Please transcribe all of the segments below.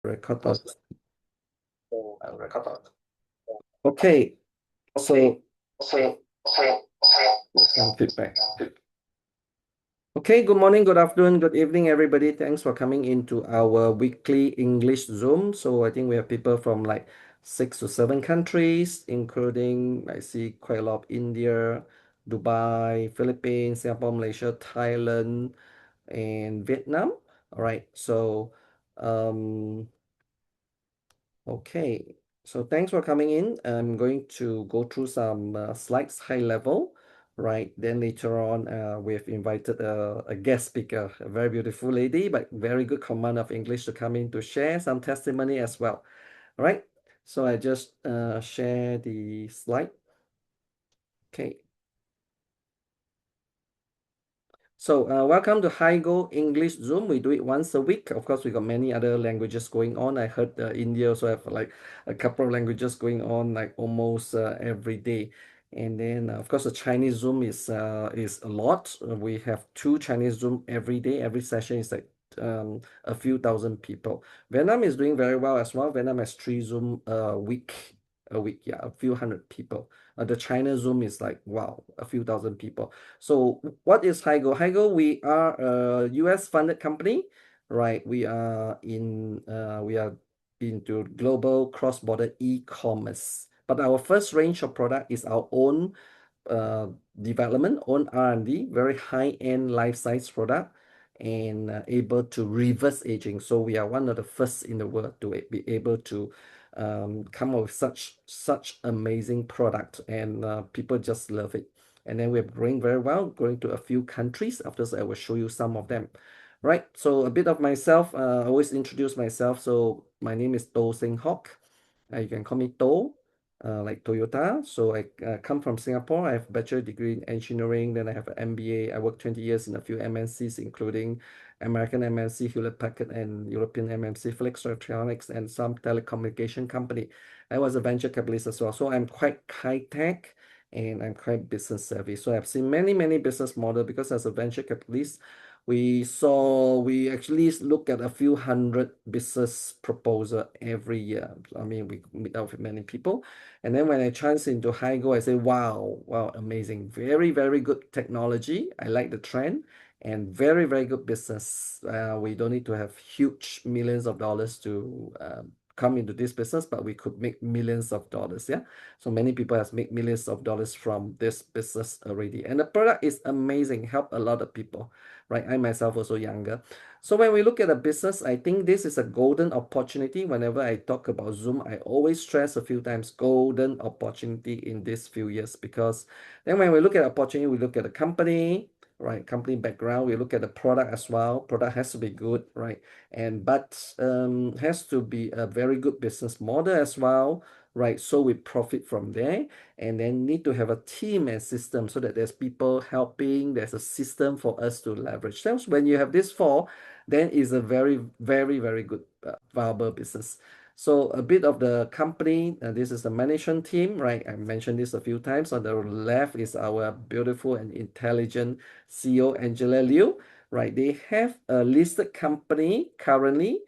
Record on. Okay, so some feedback. Okay, good morning, good afternoon, good evening, everybody. Thanks for coming into our weekly English Zoom. So I think we have people from like 6 to 7 countries, including I see quite a lot of India, Dubai, Philippines, Singapore, Malaysia, Thailand, and Vietnam. All right, so okay, so thanks for coming in. I'm going to go through some slides high level, right? Then later on, we've invited a guest speaker, a very beautiful lady, but very good command of English to come in to share some testimony as well. All right, so I just share the slide. Okay. So welcome to Higo English Zoom. We do it once a week. Of course, we got many other languages going on. I heard India also have like a couple of languages going on like almost every day. And then of course the Chinese Zoom is a lot. We have 2 Chinese Zoom every day. Every session is like a few thousand people. Vietnam is doing very well as well. Vietnam has 3 Zoom a week, yeah, a few hundred people. The China Zoom is like wow, a few thousand people. So what is Higo? Higo, we are a US funded company, right? We are into global cross-border e-commerce. But our first range of product is our own uh, development, own R&D, very high-end life-size product and able to reverse aging. So we are one of the first in the world to be able to come up with such amazing product, and people just love it. And then we're growing very well, going to a few countries. After this, I will show you some of them. Right, so a bit of myself, I always introduce myself. So my name is To Seng Hock. You can call me To, like Toyota. So I come from Singapore. I have a bachelor degree in engineering. Then I have an MBA. I worked 20 years in a few MNCs, including American MNC, Hewlett Packard, and European MNC, Flex Electronics, and some telecommunication company. I was a venture capitalist as well. So I'm quite high tech and I'm quite business savvy. So I've seen many business model because as a venture capitalist, we actually look at a few hundred business proposal every year. I mean, we meet up with many people. And then when I chance into Higo, I say, wow, amazing. Very good technology. I like the trend and very good business. We don't need to have huge millions of dollars to come into this business, but we could make millions of dollars. Yeah. So many people has made millions of dollars from this business already. And the product is amazing, help a lot of people, right? I myself also younger. So when we look at a business, I think this is a golden opportunity. Whenever I talk about Zoom, I always stress a few times golden opportunity in these few years, because then when we look at opportunity, we look at the company, right? Company background, we look at the product as well. Product has to be good, right? And but has to be a very good business model as well, right? So we profit from there, and then need to have a team and system so that there's people helping, there's a system for us to leverage. So when you have this four, then it's a very good viable business. So a bit of the company, this is the management team, right? I mentioned this a few times. On the left is our beautiful and intelligent CEO, Angela Liu, right? They have a listed company currently,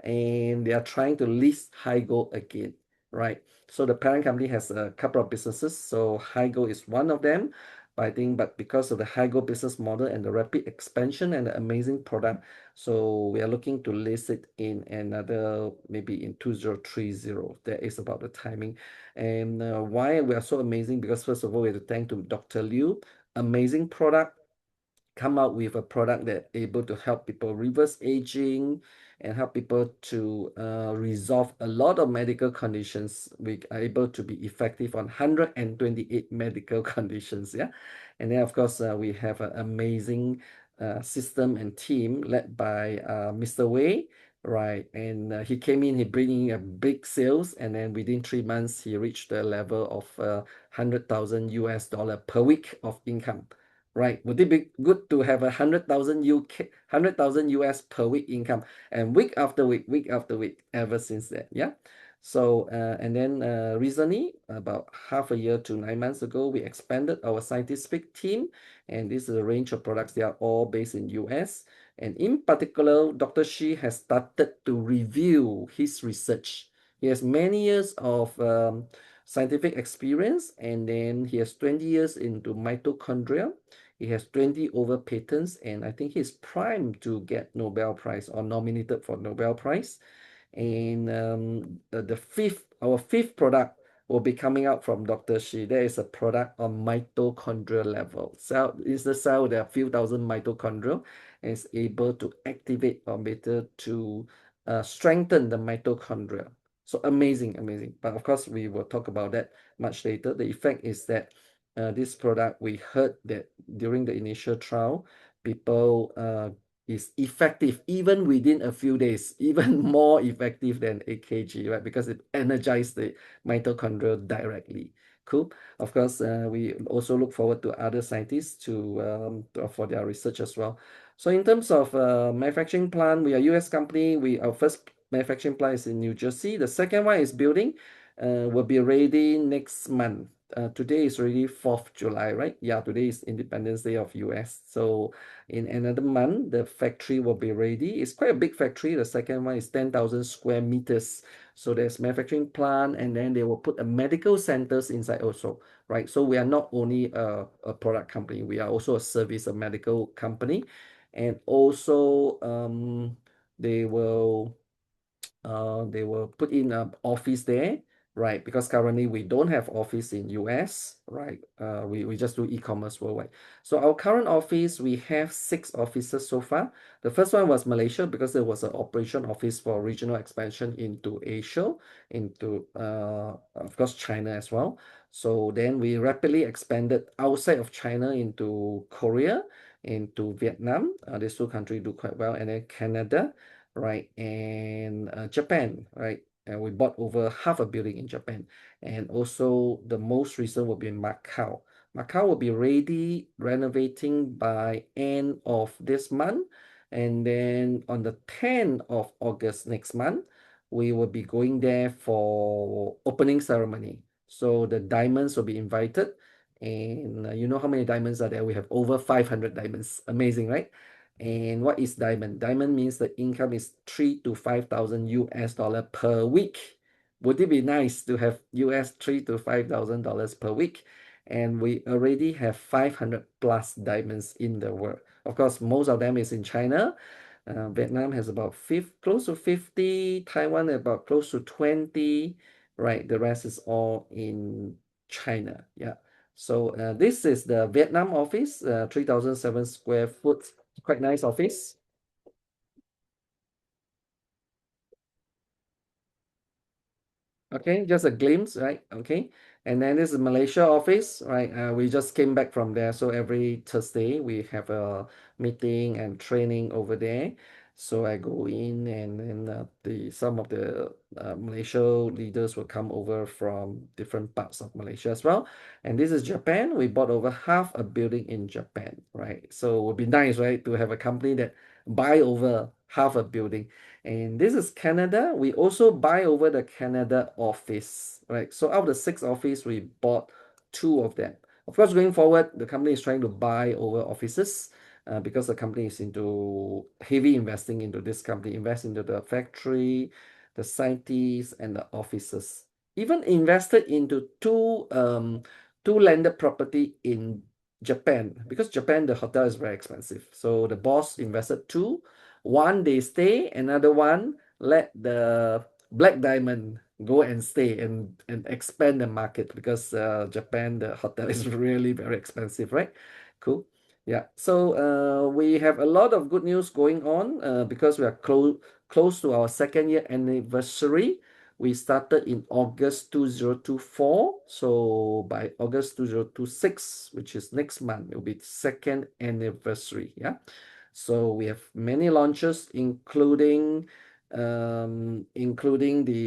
and they are trying to list Higo again, right? So the parent company has a couple of businesses. So Higo is one of them. But because of the Higo business model and the rapid expansion and the amazing product, so we are looking to list it in another, maybe in 2030. That is about the timing. And why we are so amazing? Because first of all, we have to thank to Dr. Liu. Amazing product, come out with a product that able to help people reverse aging and help people to resolve a lot of medical conditions. We are able to be effective on 128 medical conditions. Yeah. And then of course we have an amazing system and team led by Mr. Wei, right? And he came in, he bringing a big sales, and then within 3 months he reached the level of 100,000 US dollar per week of income. Right. Would it be good to have 100,000 US per week income, and week after week, ever since that? Yeah. So, and then recently, about half a year to 9 months ago, we expanded our scientific team, and this is a range of products. They are all based in US. And in particular, Dr. Shi has started to review his research. He has many years of scientific experience, and then he has 20 years into mitochondria. He has 20 over patents, and I think he's primed to get Nobel Prize or nominated for Nobel Prize. And our fifth product will be coming out from Dr. Shi. There is a product on mitochondrial level. Cell is the cell, there are a few thousand mitochondria, and is able to activate or better to strengthen the mitochondria. So amazing, amazing. But of course, we will talk about that much later. The effect is that this product, we heard that during the initial trial, people is effective even within a few days, even more effective than AKG, right? Because it energizes the mitochondria directly. Cool. Of course, we also look forward to other scientists for their research as well. So in terms of manufacturing plant, we are US company. Our first manufacturing plant is in New Jersey. The second one is building, will be ready next month. Today is already 4th July, right? Yeah, today is Independence Day of US. So in another month, the factory will be ready. It's quite a big factory. The second one is 10,000 square meters. So there's manufacturing plant, and then they will put a medical centers inside also, right? So we are not only a product company, we are also a service, a medical company. And also they will put in an office there, right? Because currently we don't have office in US, right? We just do e-commerce worldwide. So our current office, we have 6 offices so far. The first one was Malaysia because there was an operation office for regional expansion into Asia, into of course China as well. So then we rapidly expanded outside of China into Korea, into Vietnam. These two countries do quite well, and then Canada, right? And Japan, right? And we bought over half a building in Japan. And also the most recent will be in Macau. Macau will be ready renovating by end of this month. And then on the 10th of August next month, we will be going there for opening ceremony. So the diamonds will be invited. And you know how many diamonds are there? We have over 500 diamonds. Amazing, right? And what is diamond? Diamond means the income is 3 to 5,000 US dollar per week. Would it be nice to have US $3 to 5,000 per week? And we already have 500 plus diamonds in the world. Of course, most of them is in China. Vietnam has about close to 50, Taiwan about close to 20, right? The rest is all in China. Yeah. So this is the Vietnam office, 3,007 square foot, quite nice office. Okay, just a glimpse, right? Okay. And then this is Malaysia office, right? We just came back from there. So every Thursday we have a meeting and training over there. So I go in, and then some of the Malaysia leaders will come over from different parts of Malaysia as well. And this is Japan. We bought over half a building in Japan, right? So it would be nice, right, to have a company that buy over half a building. And this is Canada. We also buy over the Canada office, right? So out of the 6 office, we bought 2 of them. Of course, going forward, the company is trying to buy over offices because the company is into heavy investing into this company, invest into the factory, the scientists, and the offices. Even invested into two landed property in Japan, because Japan, the hotel is very expensive. So the boss invested 2. One they stay, another one let the Black Diamond go and stay and expand the market, because Japan, the hotel is really very expensive, right? Cool. Yeah. So we have a lot of good news going on because we are close to our 2nd year anniversary. We started in August 2024. So by August 2026, which is next month, it will be the 2nd anniversary. Yeah. So we have many launches, including the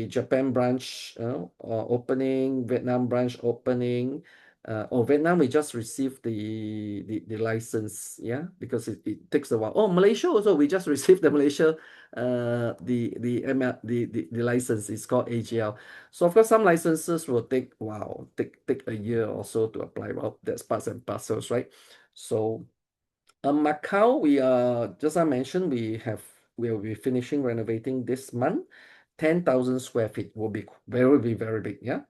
Japan branch opening, Vietnam branch opening. Vietnam, we just received the license, yeah, because it takes a while. Oh, Malaysia also, we just received the Malaysia the license. Is called AGL. So of course, some licenses will take take a year or so to apply. Well, that's parts and parcels, right? So Macau, just I mentioned, we will be finishing renovating this month. 10,000 square feet will be very big, yeah.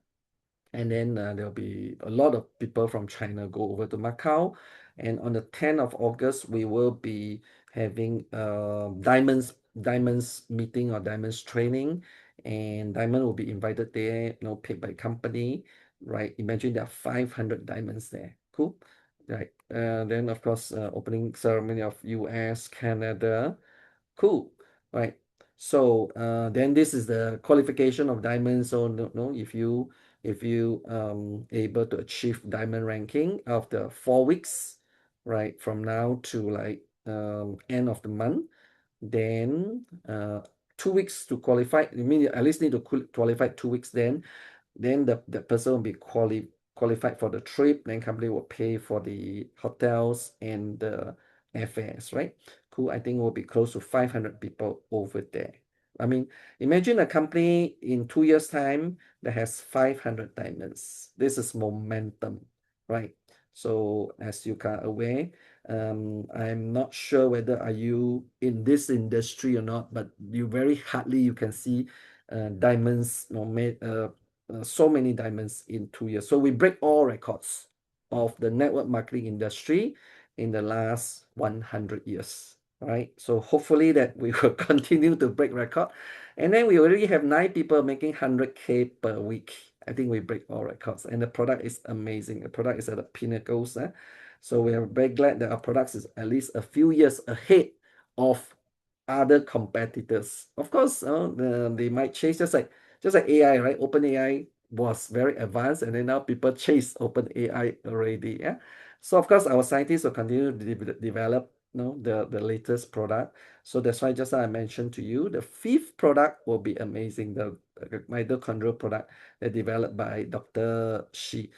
And then there'll be a lot of people from China go over to Macau. And on the 10th of August, we will be having diamonds meeting or diamonds training, and diamond will be invited there, paid by company, right? Imagine there are 500 diamonds there. Cool, right? Then of course, opening ceremony of US, Canada. Cool, right? So then this is the qualification of diamond. So no, if you able to achieve diamond ranking after 4 weeks, right, from now to like end of the month, then 2 weeks to qualify. You mean you at least need to qualify 2 weeks, then the person will be qualified for the trip, then company will pay for the hotels and the airfares, right? Cool. I think will be close to 500 people over there. I mean, imagine a company in 2 years' time that has 500 diamonds. This is momentum, right? So as you are aware, I'm not sure whether are you in this industry or not, but you very hardly you can see diamonds, made so many diamonds in 2 years. So we break all records of the network marketing industry in the last 100 years, right? So hopefully that we will continue to break record. And then we already have 9 people making 100K per week. I think we break all records, and the product is amazing. The product is at the pinnacles. So we are very glad that our products is at least a few years ahead of other competitors. Of course, they might change just like AI, right? OpenAI was very advanced, and then now people chase OpenAI already. Yeah. So of course, our scientists will continue to develop, the latest product. So that's why just now I mentioned to you, the fifth product will be amazing. The mitochondrial product that developed by Dr. Shi.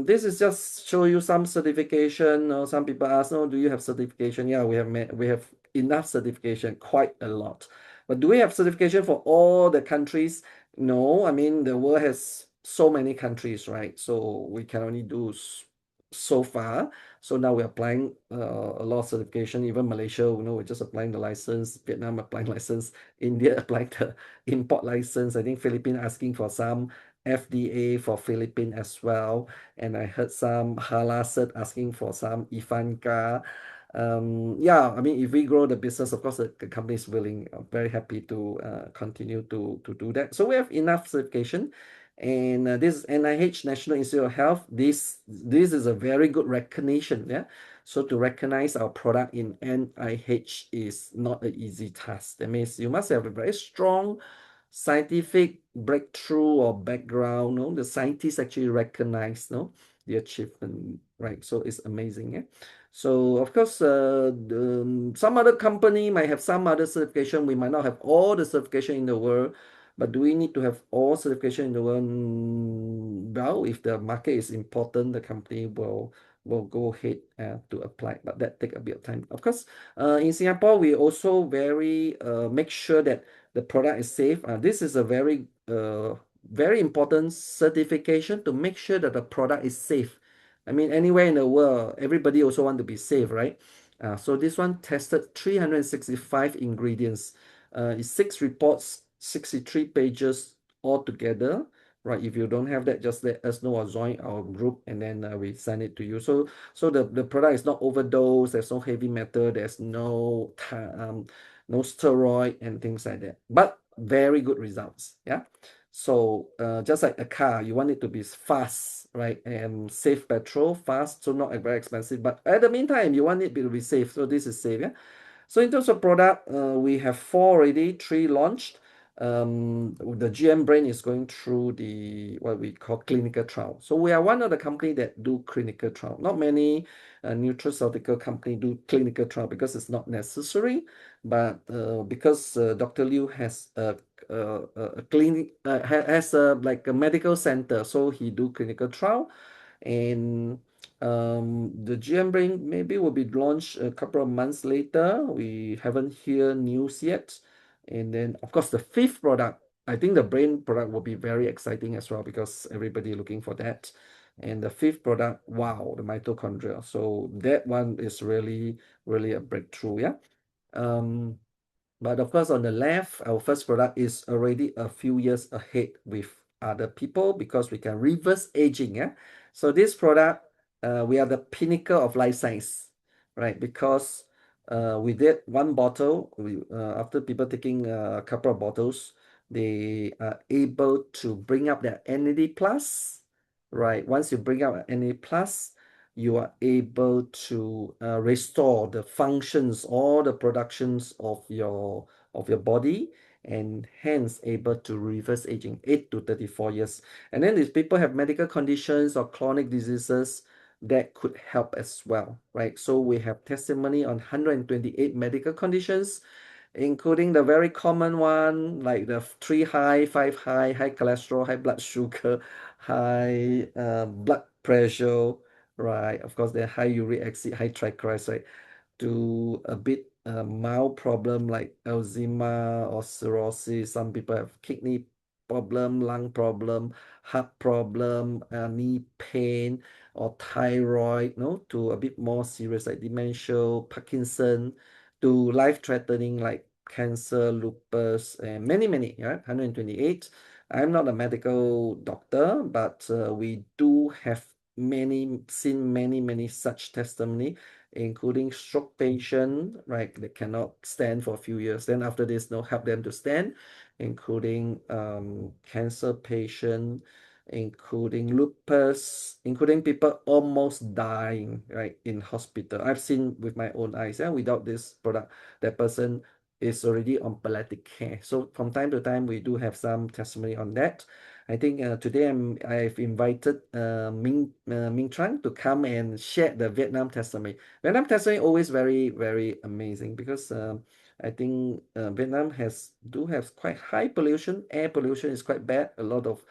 This is just show you some certification. Some people ask, "Oh, do you have certification?" Yeah, we have enough certification, quite a lot. But do we have certification for all the countries? No, I mean the world has so many countries, right? So we can only do so far. So now we're applying a lot of certification. Even Malaysia, we're just applying the license. Vietnam applying license. India applying the import license. I think Philippines asking for some FDA for Philippines as well. And I heard some halal cert asking for some Ivanka. Yeah, I mean, if we grow the business, of course, the company is willing, very happy to continue to do that. So we have enough certification, and this is NIH, National Institute of Health. This is a very good recognition. Yeah, so to recognize our product in NIH is not an easy task. That means you must have a very strong scientific breakthrough or background. No, the scientists actually recognize, no, the achievement, right? So it's amazing. Yeah. So of course, some other company might have some other certification. We might not have all the certification in the world, but do we need to have all certification in the world? Well, if the market is important, the company will go ahead to apply, but that take a bit of time. Of course, in Singapore, we also very make sure that the product is safe. This is a very important certification to make sure that the product is safe. I mean, anywhere in the world, everybody also want to be safe, right? So this one tested 365 ingredients. It's 6 reports, 63 pages altogether, right? If you don't have that, just let us know or join our group, and then we send it to you. So the product is not overdose. There's no heavy metal. There's no steroid and things like that. But very good results. Yeah. So just like a car, you want it to be fast, right? And save petrol, fast, so not very expensive. But at the meantime, you want it to be safe. So this is safe, yeah. So in terms of product, we have 4 already, 3 launched. The GM brand is going through the what we call clinical trial. So we are one of the company that do clinical trial. Not many nutraceutical company do clinical trial because it's not necessary, but because Dr. Liu has a clinic, has a like a medical center, so he do clinical trial, and the GM brand maybe will be launched a couple of months later. We haven't hear news yet. And then of course the fifth product, I think the brain product will be very exciting as well because everybody looking for that. And the fifth product, wow, the mitochondria. So that one is really, really a breakthrough. Yeah. Um, but of course, on the left, our first product is already a few years ahead with other people because we can reverse aging. Yeah. So this product, we are the pinnacle of life science, right? Because we did one bottle. After people taking a couple of bottles, they are able to bring up their NAD plus, right? Once you bring up NAD plus, you are able to restore the functions or the productions of your body, and hence able to reverse aging 8 to 34 years. And then if people have medical conditions or chronic diseases, that could help as well, right? So we have testimony on 128 medical conditions, including the very common one like the 3 high, 5 high, high cholesterol, high blood sugar, high blood pressure, right? Of course, the high uric acid, high triglyceride, to a bit mild problem like eczema or cirrhosis. Some people have kidney problem, lung problem, heart problem, knee pain, or thyroid, no, to a bit more serious like dementia, Parkinson, to life-threatening like cancer, lupus, and many, many, yeah, 128. I'm not a medical doctor, but we do have seen many such testimony, including stroke patient, right, that cannot stand for a few years. Then after this, no, help them to stand, including cancer patient, including lupus, including people almost dying, right, in hospital. I've seen with my own eyes, yeah, without this product, that person is already on palliative care. So from time to time, we do have some testimony on that. I think today I've invited Ming Tran to come and share the Vietnam testimony. Vietnam testimony always very amazing because I think Vietnam do have quite high pollution. Air pollution is quite bad. A lot of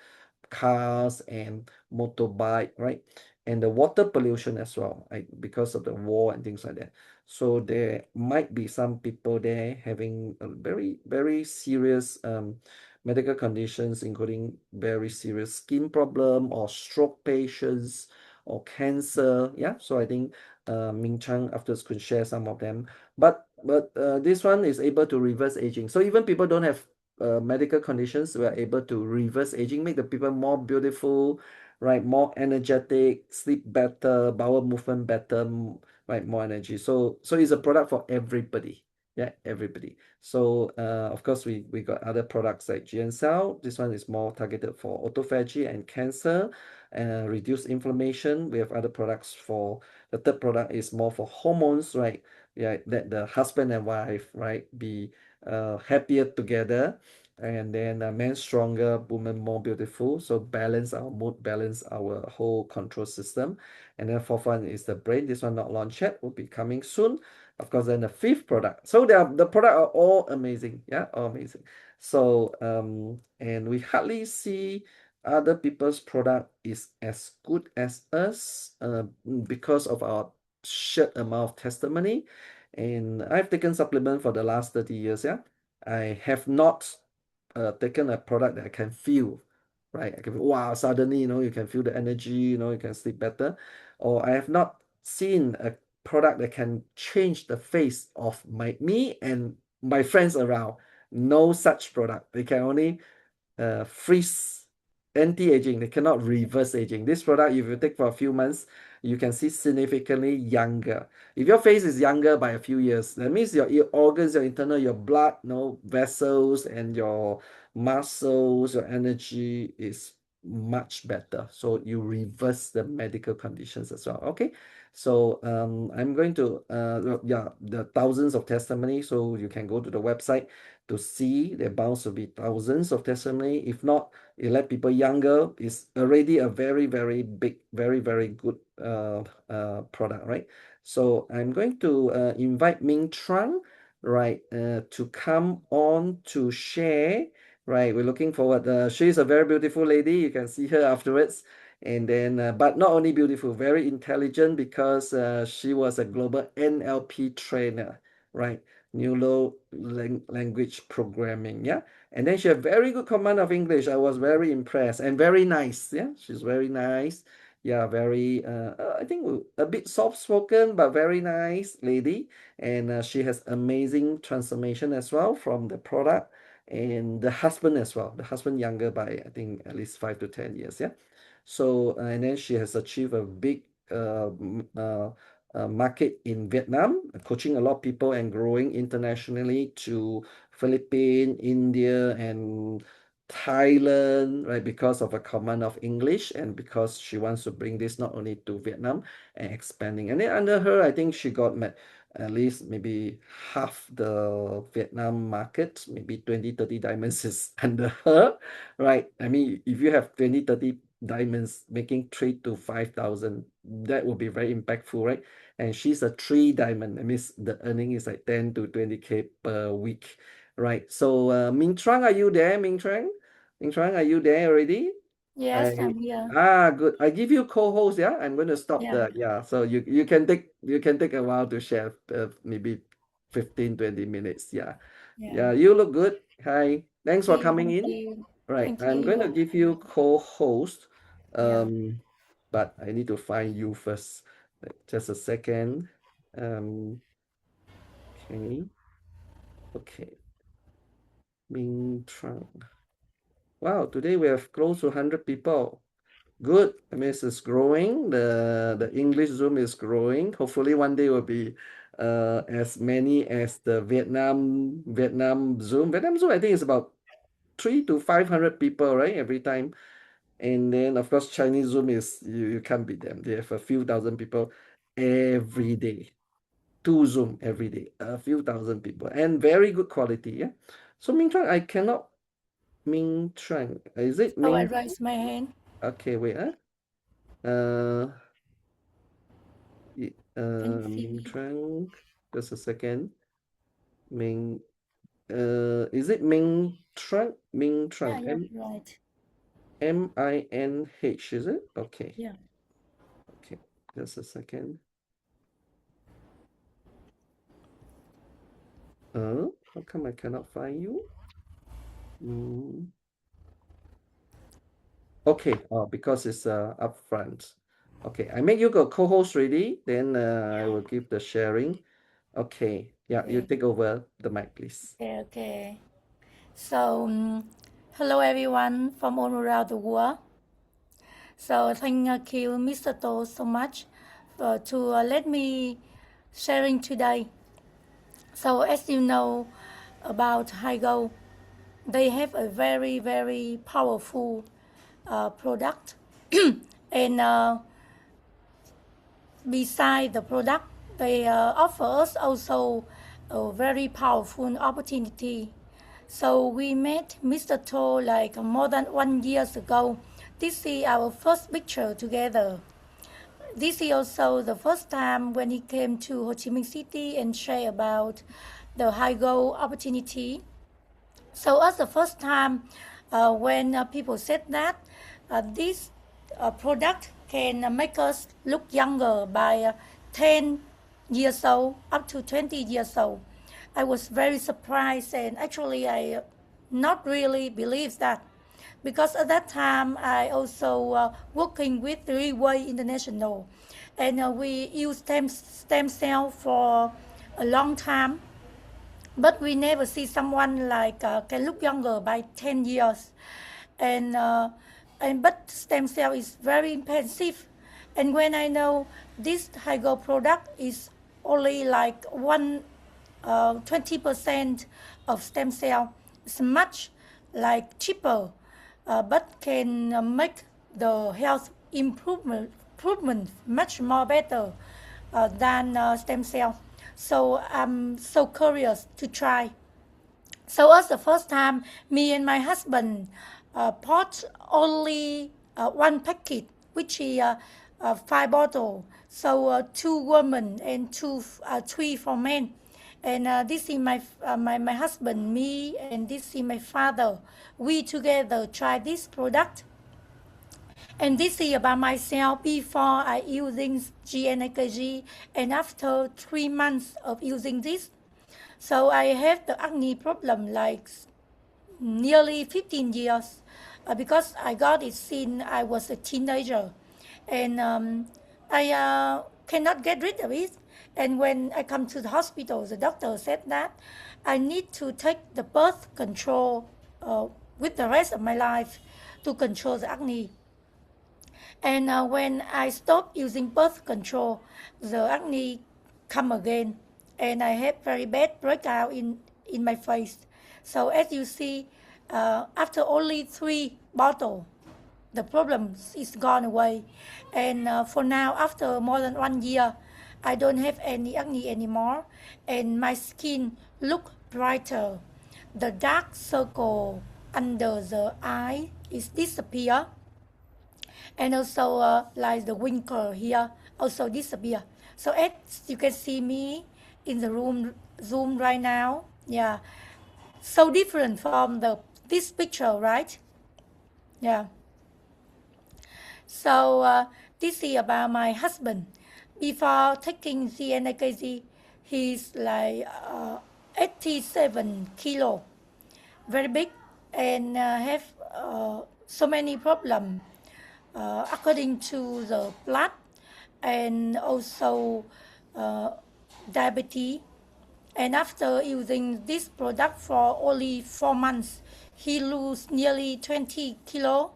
cars and motorbike, right? And the water pollution as well, right? Because of the war and things like that. So there might be some people there having a very serious medical conditions, including very serious skin problem or stroke patients or cancer. Yeah, so I think Ming Chang afterwards could share some of them. But this one is able to reverse aging. So even people don't have medical conditions, we are able to reverse aging, make the people more beautiful, right? More energetic, sleep better, bowel movement better, right? More energy. So it's a product for everybody. Yeah, everybody. So of course we got other products like GN Cell. This one is more targeted for autophagy and cancer and reduce inflammation. We have other products for the third product is more for hormones, right? Yeah, that the husband and wife, right, be happier together, and then men stronger, women more beautiful. So balance our mood, balance our whole control system. And then fourth one is the brain. This one not launched yet, will be coming soon. Of course, then the fifth product. So the product are all amazing. Yeah, all amazing. So and we hardly see other people's product is as good as us because of our sheer amount of testimony. And I've taken supplement for the last 30 years. Yeah, I have not taken a product that I can feel, right? I can feel, wow, suddenly, you can feel the energy, you can sleep better. Or I have not seen a product that can change the face of me and my friends around. No such product. They can only freeze anti-aging. They cannot reverse aging. This product, if you take for a few months, you can see significantly younger. If your face is younger by a few years, that means your organs, your internal, your blood, vessels, and your muscles, your energy is much better. So you reverse the medical conditions as well. Okay. So I'm going to yeah, the thousands of testimony. So you can go to the website to see. There bound to be thousands of testimony. If not, you let people younger, is already a very big, very good product, right? So I'm going to invite Ming Tran, right, to come on to share. Right, we're looking forward. She's a very beautiful lady. You can see her afterwards. And then, but not only beautiful, very intelligent because she was a global NLP trainer, right? Neuro language programming, yeah. And then she had very good command of English. I was very impressed and very nice, yeah. She's very nice, Yeah, very, I think a bit soft-spoken, but very nice lady. And she has amazing transformation as well from the product and the husband as well. The husband younger by, I think, at least 5 to 10 years. Yeah. So, and then she has achieved a big market in Vietnam, coaching a lot of people and growing internationally to Philippines, India, and Thailand, right? Because of a command of English and because she wants to bring this not only to Vietnam and expanding. And then under her, I think she got at least maybe half the Vietnam market, maybe 20, 30 diamonds is under her, right? I mean, if you have 20, 30 diamonds making 3 to 5,000, that would be very impactful, right? And she's a three diamond. That means the earning is like 10 to 20K per week, right? So, Ming Trang, are you there, Ming Trang? Ming Trang, are you there already? Yes, I I'm here. Good. I give you co-host, yeah. I'm going to stop Yeah, the yeah. So you can take a while to share, maybe 15 to 20 minutes. Yeah. yeah. Yeah, you look good. Hi. Thanks for Okay, coming thank in. you. Right. Thank I'm going you. to give you co-host. Yeah, But I need to find you first. Just a second. Um, okay. Okay. Ming Trang. Wow, today we have close to 100 people. Good. I mean, it's growing. The English Zoom is growing. Hopefully, one day will be as many as the Vietnam Zoom. Vietnam Zoom, I think, is about 3 to 500 people, right? Every time. And then, of course, Chinese Zoom is you can't beat them. They have a few thousand people every day. Two Zoom every day, a few thousand people, and very good quality. Yeah. So Ming Chuan, I cannot Ming Chuan. Is it so I Ming? raise my hand. Okay, wait. Uh, Can you see Ming me? Chuan. Just a second. Ming. Is it Ming Chuan? Ming Yeah, Chuan. yeah, right. Minh. Is it? Okay. Yeah. Okay. Just a second. How come I cannot find you? Mm. Okay, because it's up front. Okay, I make you a co-host ready, then I will give the sharing. Okay, yeah, you Okay. take over the mic, please. Okay. Okay. So, hello everyone from all around the world. So, thank you, Mr. To, so much for to let me sharing today. So, as you know about Higo, they have a very very powerful product, and beside the product, they offer us also a very powerful opportunity. So we met Mr. To like more than 1 year ago. This is our first picture together. This is also the first time when he came to Ho Chi Minh City and share about the high goal opportunity. So as the first time when people said that this product can make us look younger by 10 years old up to 20 years old, I was very surprised, and actually I not really believe that, because at that time I also working with Reway International, and we use stem cell for a long time, but we never see someone like can look younger by 10 years, and but stem cell is very expensive, and when I know this Hygo product is only like 20% of stem cell, it's much like cheaper, but can make the health improvement much more better than stem cell. So I'm so curious to try. So as the first time, me and my husband bought only one packet, which is 5 bottles. So two women and three for men. And this is my husband, me, and this is my father. We together try this product. And this is about myself before I using GNAKG, and after 3 months of using this. So I have the acne problem like nearly 15 years because I got it since I was a teenager. and I cannot get rid of it. And when I come to the hospital, the doctor said that I need to take the birth control with the rest of my life to control the acne. And when I stop using birth control, the acne come again, and I have very bad breakout in my face. So as you see, after only 3 bottles, the problem is gone away. And for now, after more than 1 year, I don't have any acne anymore, and my skin look brighter. The dark circle under the eye is disappear, and also like the wrinkle here also disappear. So as you can see me in the room Zoom right now, yeah, so different from this picture, right? Yeah. So this is about my husband. Before taking GNAKG, he's like 87 kilo, very big, and have so many problems according to the blood, and also uh, diabetes. And after using this product for only 4 months, he lose nearly 20 kilo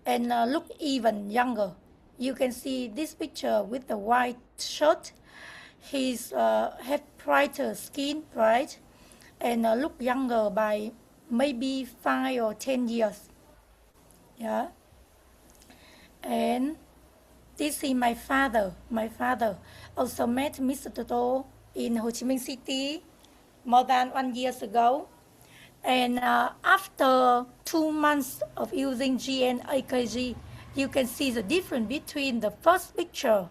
and look even younger. You can see this picture with the white shirt. He's have brighter skin, right? And look younger by maybe 5 or 10 years. Yeah. And this is my father. My father also met Mr. Toto in Ho Chi Minh City more than 1 year ago. And after 2 months of using GNAKG, you can see the difference between the first picture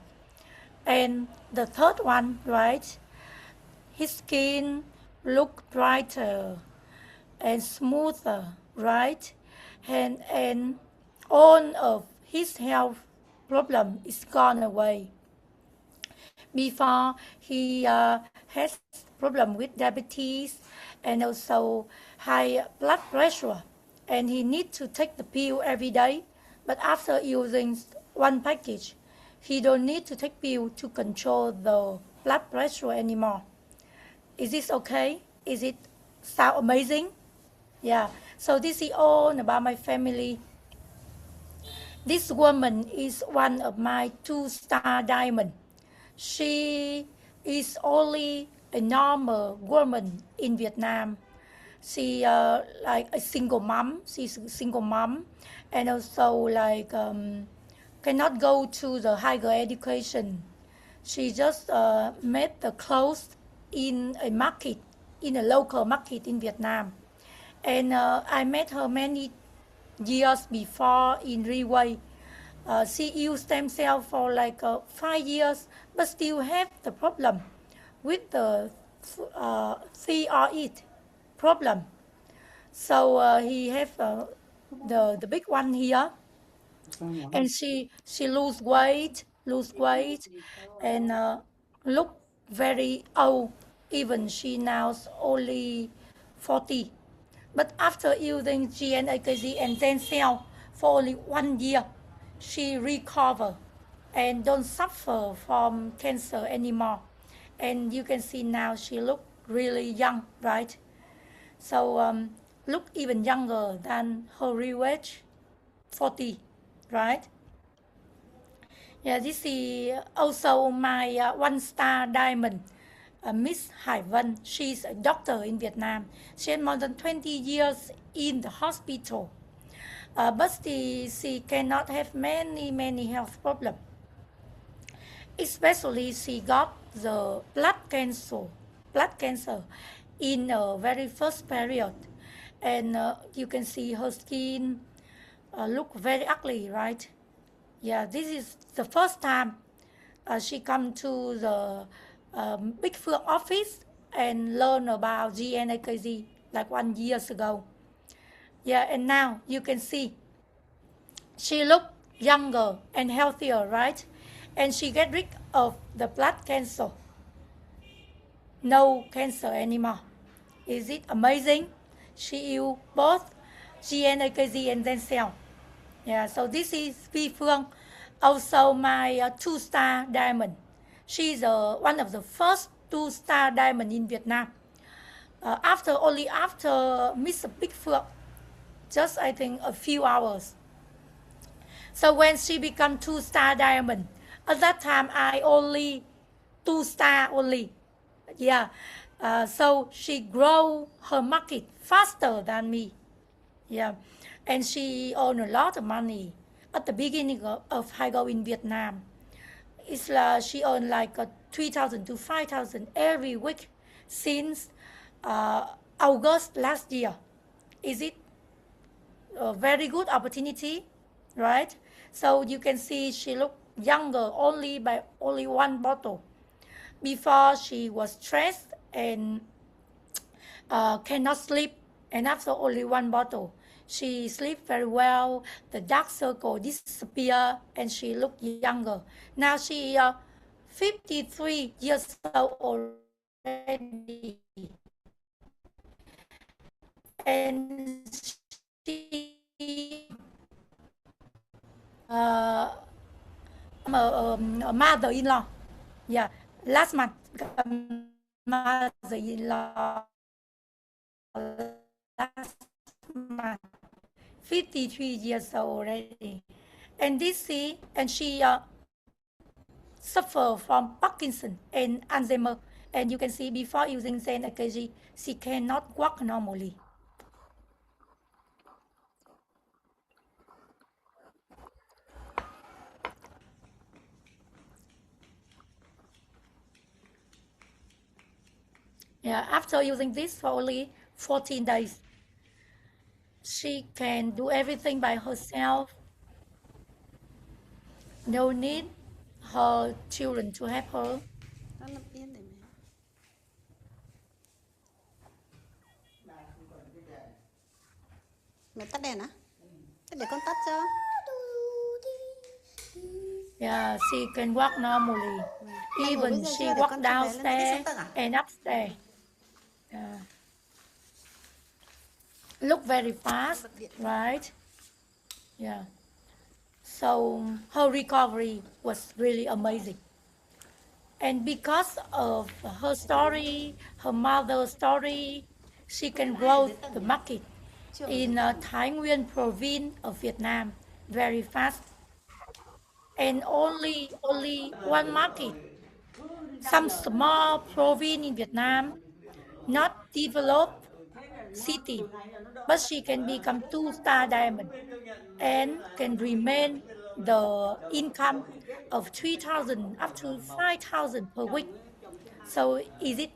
and the third one, right? His skin look brighter and smoother, right? And all of his health problem is gone away. Before he has problem with diabetes and also high blood pressure, and he need to take the pill every day. But after using one package, he don't need to take pill to control the blood pressure anymore. Is this okay? Is it sound amazing? Yeah. So this is all about my family. This woman is one of my 2-star diamond. She is only a normal woman in Vietnam. She like a single mom. She's a single mom, and also like cannot go to the higher education. She just made the clothes in a market, in a local market in Vietnam. And I met her many years before in Riway. She used stem cell for like 5 years, but still have the problem with the CRE problem. So he have the big one here, and she lose weight, and look very old. Even she now's only 40. But after using GNAKG and stem cell for only 1 year, she recover and don't suffer from cancer anymore. And you can see now she look really young, right? So look even younger than her real age, 40, right? Yeah, this is also my 1-star diamond, Miss Hải Vân. She's a doctor in Vietnam. She had more than 20 years in the hospital. But she cannot have many health problems. Especially she got the blood cancer in a very first period. And you can see her skin look very ugly, right? Yeah, this is the first time she come to the Big Phương office and learn about GNAKG like 1 year ago. Yeah, and now you can see she look younger and healthier, right? And she get rid of the blood cancer. No cancer anymore. Is it amazing? She use both GNAKG and stem cell. Yeah, so this is Vi Phương Also, my 2-star diamond. She's one of the first 2-star diamond in Vietnam. Only after Mr. Big Phượng, just I think a few hours. So when she become 2-star diamond, at that time I only 2-star only. Yeah. So she grow her market faster than me. Yeah. And she earned a lot of money at the beginning of Higo in Vietnam. She earned like 3,000 to 5,000 every week since August last year. Is it a very good opportunity, right? So you can see she looked younger only by only one bottle. Before she was stressed and cannot sleep, and after only one bottle, she sleep very well. The dark circle disappear, and she looked younger. Now she 53 years old already, and she a mother-in-law. Yeah, last month mother-in-law last month, 53 years old already. And she suffer from Parkinson and Alzheimer. And you can see before using Zen EKG, she cannot walk normally. Yeah, after using this for only 14 days, she can do everything by herself. No need her children to help her. Nó làm yên để mẹ tắt đèn á? Thế để con tắt cho. Yeah, she can walk normally. Even she walk downstairs and upstairs. Yeah. Look very fast, right? Yeah. So her recovery was really amazing. And because of her story, her mother's story, she can grow the market in Thái Nguyên province of Vietnam very fast. And only one market, some small province in Vietnam, not developed city, but she can become 2-star diamond and can remain the income of 3,000 up to 5,000 per week. So is it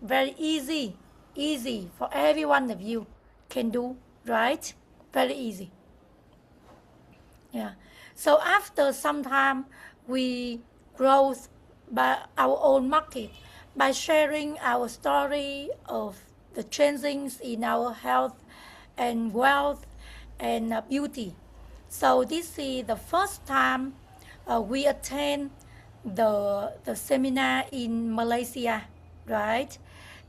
very easy for every one of you can do, right? Very easy. Yeah. So after some time, we grow by our own market by sharing our story of the changes in our health and wealth and beauty. So this is the first time we attend the seminar in Malaysia, right?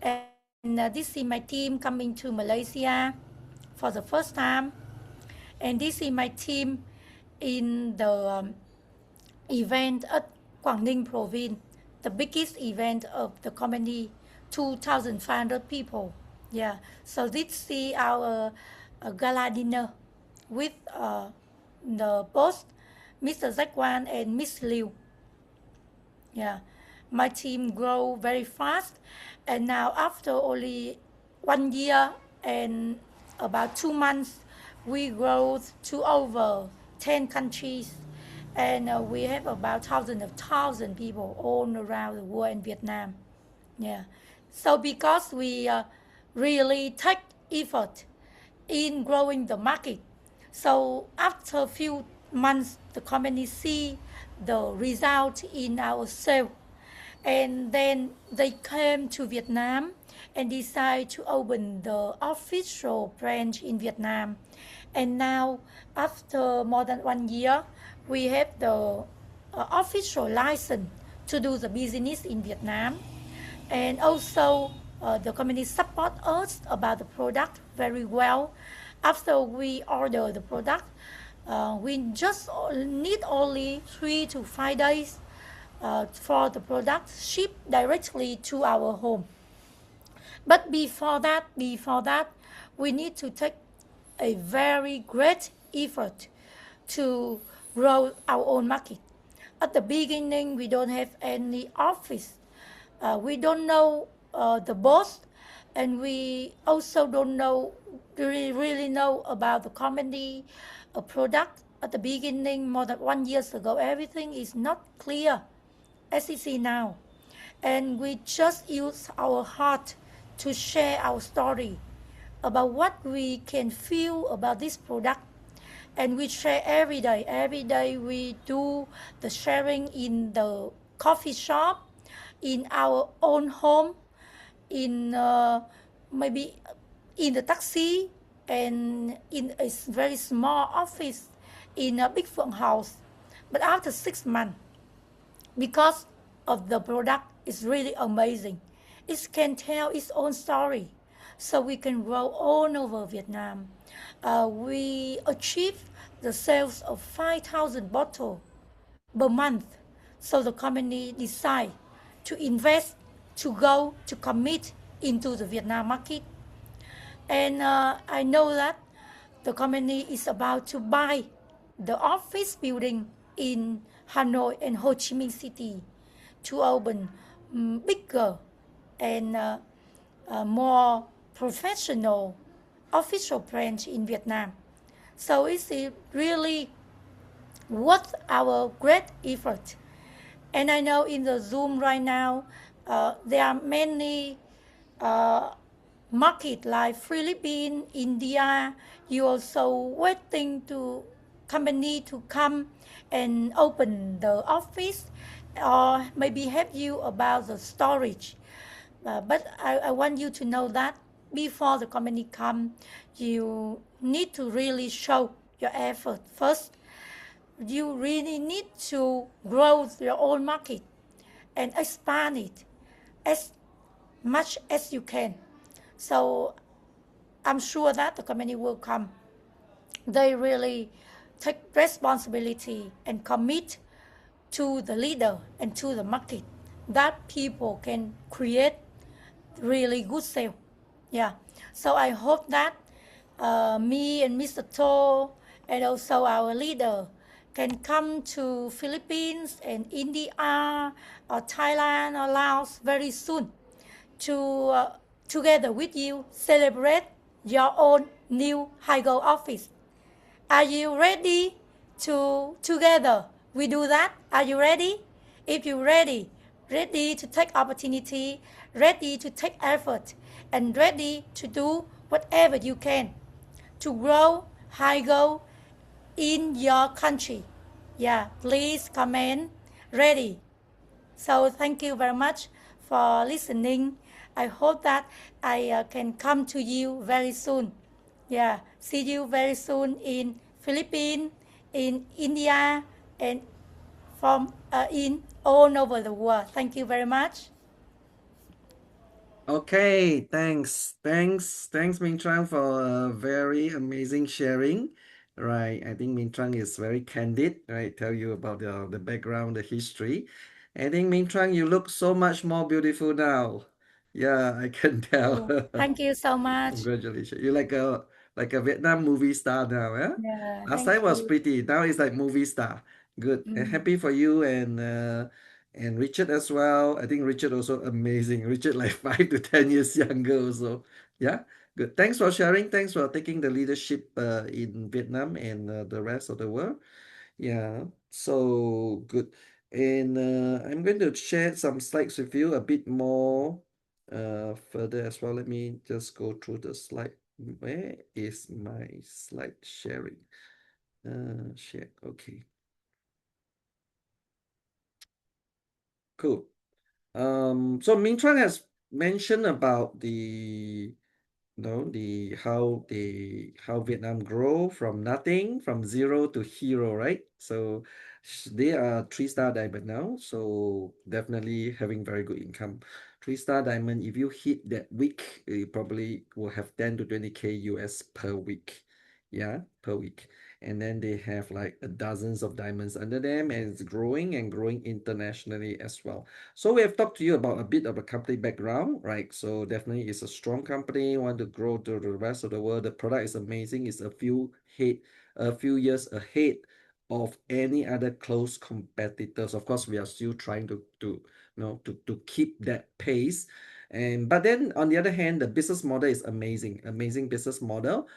And this is my team coming to Malaysia for the first time. And this is my team in the event at Quảng Ninh province, the biggest event of the company, 2,500 people. Yeah, so this is our gala dinner with the boss, Mr. Jack Wan and Miss Liu. Yeah, my team grow very fast, and now after only 1 year and about 2 months, we grow to over 10 countries, and we have about thousand people all around the world in Vietnam. Yeah, so because we really take effort in growing the market, so after a few months, the company see the result in our sale, and then they came to Vietnam and decide to open the official branch in Vietnam. And now, after more than 1 year, we have the official license to do the business in Vietnam. And also, the company support us about the product very well. After we order the product, We just need only 3 to 5 days for the product shipped directly to our home. But before that, we need to take a very great effort to grow our own market. At the beginning, we don't have any office. We don't know the boss, and we also don't know really know about the company, a product. At the beginning, more than 1 year ago, everything is not clear as you see now, and we just use our heart to share our story about what we can feel about this product, and we share every day. Every day we do the sharing in the coffee shop, in our own home, in maybe in the taxi, and in a very small office in a big phone house. But after 6 months, because of the product is really amazing, it can tell its own story, so we can grow all over Vietnam. We achieve the sales of 5,000 bottles per month. So the company decide to invest, to go, to commit into the Vietnam market. And I know that the company is about to buy the office building in Hanoi and Ho Chi Minh City to open bigger and more professional official branch in Vietnam. So it's really worth our great effort. And I know in the Zoom right now, there are many uh, market like Philippines, India. You also waiting to company to come and open the office, or maybe help you about the storage. But I want you to know that before the company come, you need to really show your effort first. You really need to grow your own market and expand it as much as you can. So I'm sure that the company will come. They really take responsibility and commit to the leader and to the market, that people can create really good sale. Yeah. So I hope that me and Mr. To and also our leader can come to Philippines and India or Thailand or Laos very soon to together with you celebrate your own new Higo office. Are you ready to together we do that? Are you ready? If you're ready, ready to take opportunity, ready to take effort, and ready to do whatever you can to grow Higo in your country. Yeah, please comment ready. So thank you very much for listening. I hope that I can come to you very soon. Yeah, see you very soon in Philippines, in India, and from in all over the world. Thank you very much. Okay, thanks, Minh Trang, for a very amazing sharing. Right, I think Minh Trang is very candid, right? Tell you about the background, the history. I think Minh Trang, you look so much more beautiful now. Yeah, I can tell. Oh, thank you so much. Congratulations. You're like a Vietnam movie star now, yeah? Yeah, Last thank time was you. pretty, now it's like movie star. Good. And Mm. happy for you and Richard as well. I think Richard also amazing. Richard like 5 to 10 years younger also. Yeah. Good. Thanks for sharing. Thanks for taking the leadership in Vietnam and the rest of the world. Yeah. So good. And I'm going to share some slides with you a bit more further as well. Let me just go through the slide. Where is my slide sharing? Share. Okay. Cool. So Ming Chuan has mentioned about how Vietnam grow from nothing, from zero to hero, right? So they are 3-star diamond now, so definitely having very good income. 3-star diamond, if you hit that week, you probably will have 10 to 20K US per week. Yeah, per week. and then they have like dozens of diamonds under them, and it's growing and growing internationally as well. So we have talked to you about a bit of a company background, right? So definitely it's a strong company, want to grow to the rest of the world. The product is amazing. It's a few years ahead of any other close competitors. Of course, we are still trying to keep that pace. And but then on the other hand, the business model is amazing, amazing business model,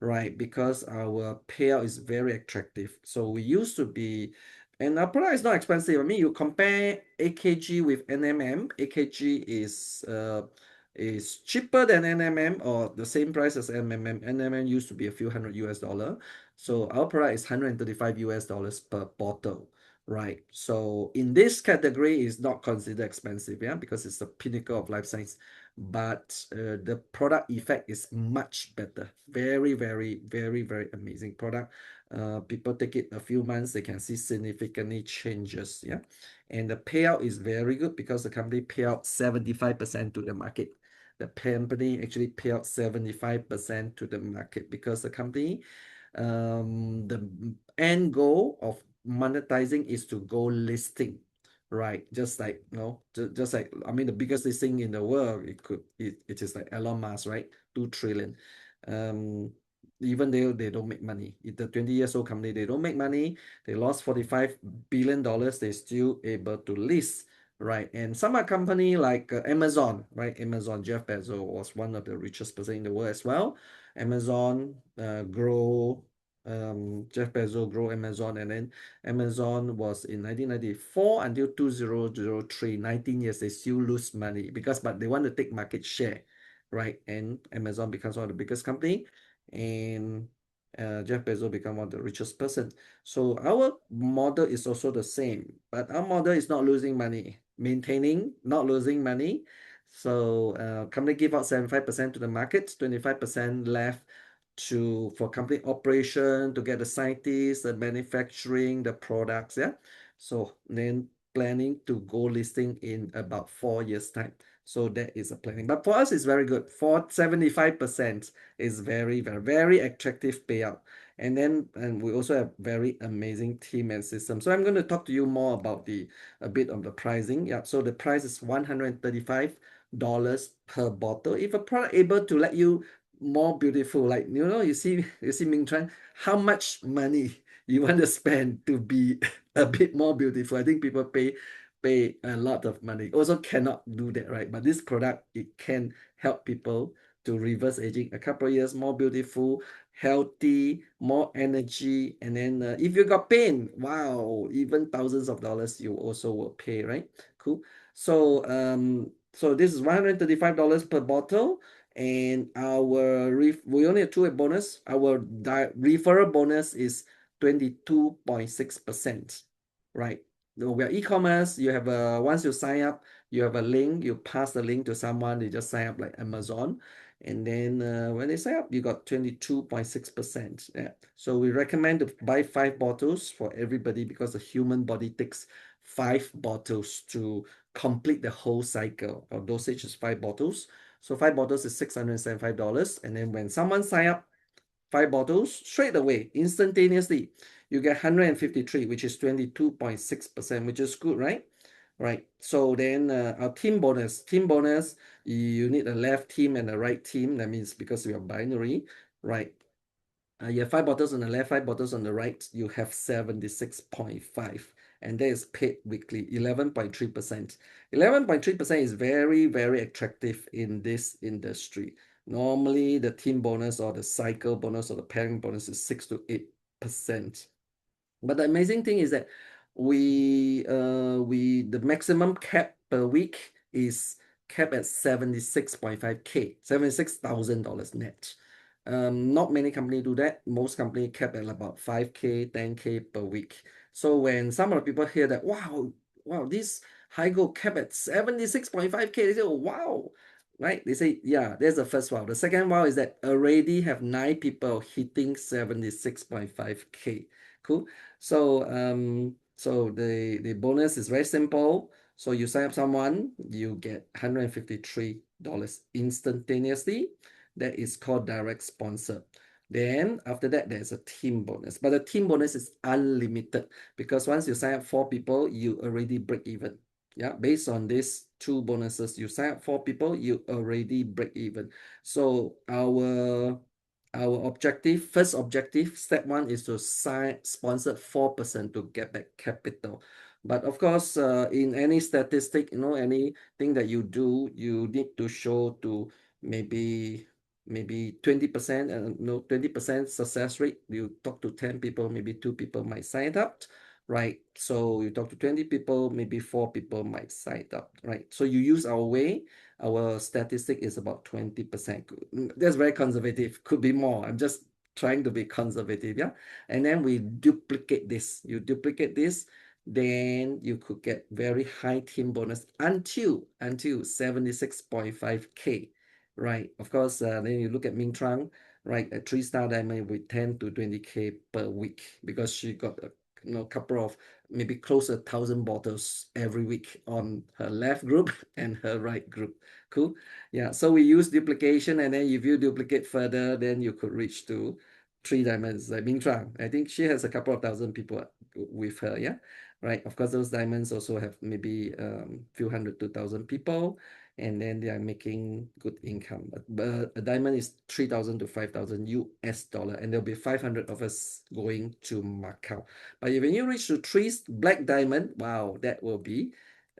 right? Because our payout is very attractive. So we used to be, and our product is not expensive. I mean, you compare AKG with NMM, AKG is cheaper than NMM or the same price as NMM. NMM used to be a few hundred US dollar. So our product is 135 US dollars per bottle, right? So in this category, is not considered expensive, yeah, because it's the pinnacle of life science. But the product effect is much better. Very, very, very, very amazing product. People take it a few months, they can see significantly changes, yeah. And the payout is very good because the company pay out 75% to the market. The company actually pay out 75% to the market because the company, the end goal of monetizing is to go listing, right? Just like, just like, I mean, the biggest listing in the world, it is like Elon Musk, right? 2 trillion. Um, Even though they don't make money, it's a 20 years old company, they don't make money, they lost $45 billion, they still able to list, right? And some are company like Amazon, right? Amazon, Jeff Bezos was one of the richest person in the world as well. Amazon grow, Jeff Bezos grow Amazon, and then Amazon was in 1994 until 2003, 19 years, they still lose money but they want to take market share, right? And Amazon becomes one of the biggest company, and Jeff Bezos become one of the richest person. So our model is also the same, but our model is not losing money, maintaining, not losing money. So company give out 75% to the market, 25% left for company operation, to get the scientists, the manufacturing, the products, yeah. So then planning to go listing in about 4 years time. So that is a planning. But for us, it's very good. For 75% is very, very, very attractive payout. And we also have very amazing team and system. So I'm going to talk to you more about a bit of the pricing. Yeah. So the price is $135 per bottle. If a product able to let you more beautiful, like you see Ming Chuan, how much money you want to spend to be a bit more beautiful. I think people pay a lot of money. Also cannot do that, right? But this product, it can help people to reverse aging a couple of years, more beautiful, healthy, more energy. And then if you got pain, wow, even thousands of dollars you also will pay, right? Cool. So this is $135 per bottle. And we only have two bonus. Our referral bonus is 22.6%, right? We are e-commerce. You have once you sign up, you have a link. You pass the link to someone. They just sign up like Amazon, and then when they sign up, you got 22.6%. Yeah. So we recommend to buy 5 bottles for everybody because the human body takes 5 bottles to complete the whole cycle. Our dosage is 5 bottles. So 5 bottles is $675. And then when someone sign up 5 bottles, straight away, instantaneously, you get 153, which is 22.6%, which is good, right? Right. So then our team bonus, you need a left team and a right team. That means because we are binary, right? You have 5 bottles on the left, 5 bottles on the right. You have 76.5, and that is paid weekly, 11.3%. 11.3% is very, very attractive in this industry. Normally, the team bonus or the cycle bonus or the pairing bonus is 6 to 8%. But the amazing thing is that the maximum cap per week is capped at 76.5K, $76,000 net. Not many company do that. Most company cap at about 5K, 10K per week. So when some of the people hear that, wow, this Higo cap at 76.5K, they say, oh, wow, right? They say, yeah, there's the first wow. The second wow is that already have 9 people hitting 76.5K. Cool. So the bonus is very simple. So you sign up someone, you get $153 instantaneously. That is called direct sponsor. Then after that, there's a team bonus. But the team bonus is unlimited because once you sign up 4 people, you already break even. Yeah, based on these two bonuses, you sign up 4 people, you already break even. So our objective, first objective, step one is to sponsor 4% to get back capital. But of course, in any statistic, anything that you do, you need to show to maybe 20% and 20% success rate. You talk to 10 people, maybe 2 people might sign up, right? So you talk to 20 people, maybe 4 people might sign up, right? So you use our way, our statistic is about 20%. That's very conservative, could be more. I'm just trying to be conservative, yeah? And then we duplicate this. You duplicate this, then you could get very high team bonus until 76.5K. Right, of course, then you look at Ming Trang, right, a 3-star diamond with 10 to 20K per week because she got a couple of maybe close to 1,000 bottles every week on her left group and her right group. Cool. Yeah, so we use duplication, and then if you duplicate further, then you could reach to 3 diamonds like Ming Trang. I think she has a couple of thousand people with her, yeah. Right, of course, those diamonds also have maybe few hundred to 1,000 people, and then they are making good income. But a diamond is 3,000 to 5,000 US dollar, and there'll be 500 of us going to Macau. But when you reach to 3 black diamond, wow, that will be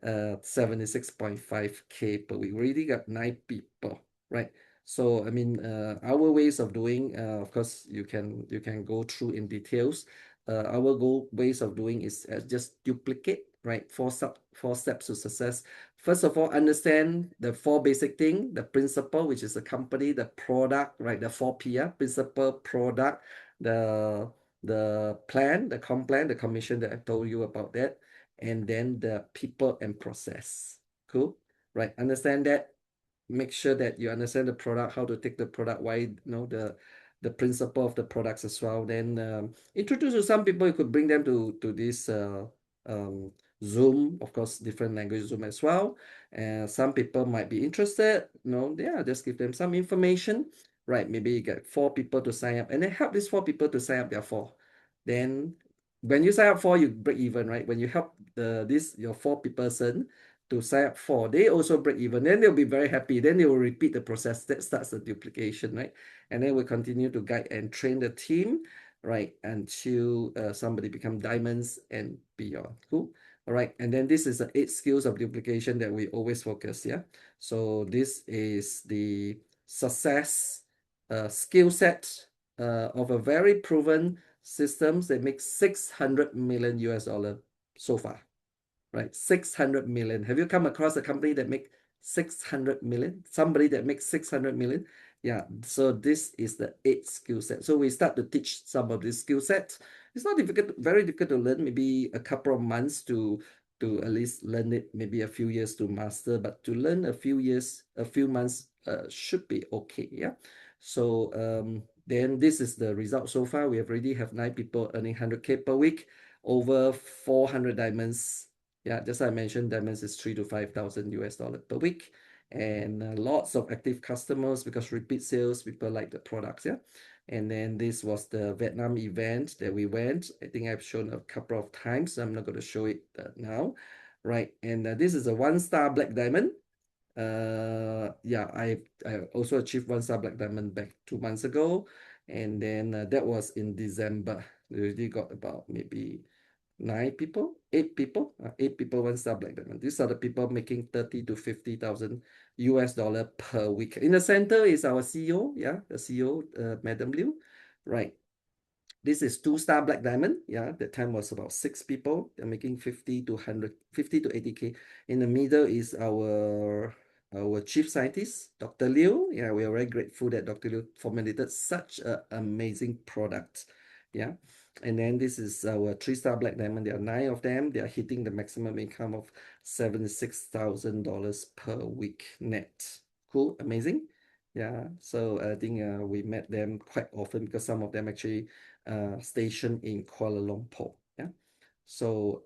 76.5K per week. We already got 9 people, right? So I mean, our ways of doing, of course, you can go through in details. Our ways of doing is just duplicate, right? Four steps to success. First of all, understand the 4 basic thing, the principle, which is the company, the product, right? The 4P, principle, product, the plan, the plan, the commission that I told you about that, and then the people and process. Cool, right? Understand that. Make sure that you understand the product, how to take the product, why the principle of the products as well. Then introduce to some people. You could bring them to this um, Zoom, of course, different language Zoom as well. And some people might be interested. Yeah, just give them some information. Right, maybe you get 4 people to sign up, and then help these 4 people to sign up their 4. Then when you sign up 4, you break even, right? When you help your 4 person to sign up 4, they also break even. Then they'll be very happy. Then they will repeat the process. That starts the duplication, right? And then we'll continue to guide and train the team, right, until somebody become diamonds and beyond. Cool. All right. And then this is the 8 skills of duplication that we always focus. Yeah. So this is the success skill set of a very proven systems that make 600 million US dollar so far, right? 600 million. Have you come across a company that make 600 million? Somebody that makes 600 million? Yeah, so this is the 8 skill set. So we start to teach some of these skill sets. It's not difficult, very difficult to learn, maybe a couple of months to at least learn it, maybe a few years to master, but to learn a few months should be okay. Yeah. So then this is the result so far. We have already have 9 people earning 100K per week, over 400 diamonds. Yeah, just like I mentioned, diamonds is 3 to 5,000 US dollar per week, and lots of active customers because repeat sales, people like the products. Yeah. And then this was the Vietnam event that we went. I think I've shown a couple of times, so I'm not going to show it now. Right. And this is a 1-star black diamond. Yeah, I also achieved 1-star black diamond back 2 months ago. And then that was in December. We already got about maybe 9 people, 8 people, 8 people, 1-star black diamond. These are the people making 30 to 50,000 US dollar per week. In the center is our CEO, yeah, the CEO, Madam Liu, right? This is 2-star black diamond. Yeah, that time was about 6 people. They're making 50 to 100, 50 to 80K. In the middle is our chief scientist, Dr. Liu. Yeah, we are very grateful that Dr. Liu formulated such an amazing product. Yeah. And then this is our 3-star black diamond. There are 9 of them. They are hitting the maximum income of $76,000 per week net. Cool, amazing. Yeah, so I think we met them quite often because some of them actually stationed in Kuala Lumpur. Yeah. So